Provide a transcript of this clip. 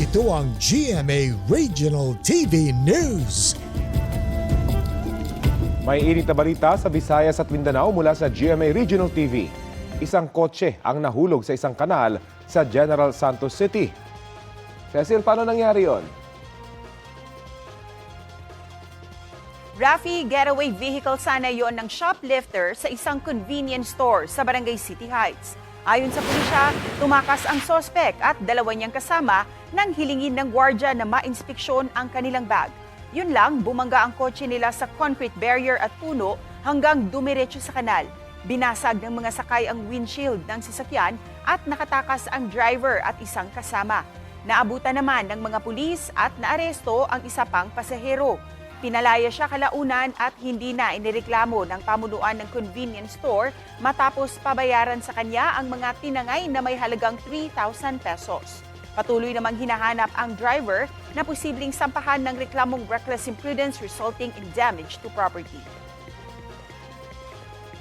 Ito ang GMA Regional TV News. May init na balita sa Visayas at Mindanao mula sa GMA Regional TV. Isang kotse ang nahulog sa isang kanal sa General Santos City. Cecil, paano nangyari yon? Rafi, getaway vehicle sana yon ng shoplifter sa isang convenience store sa Barangay City Heights. Ayon sa pulisya, tumakas ang sospek at dalawa niyang kasama nang hilingin ng gwardya na ma-inspeksyon ang kanilang bag. Yun lang, bumangga ang kotse nila sa concrete barrier at puno hanggang dumiretso sa kanal. Binasag ng mga sakay ang windshield ng sasakyan at nakatakas ang driver at isang kasama. Naabutan naman ng mga pulis at naaresto ang isa pang pasahero. Pinalaya siya kalaunan at hindi na inireklamo ng pamunuan ng convenience store matapos pabayaran sa kanya ang mga tinangay na may halagang 3,000 pesos. Patuloy namang hinahanap ang driver na posibleng sampahan ng reklamong reckless imprudence resulting in damage to property.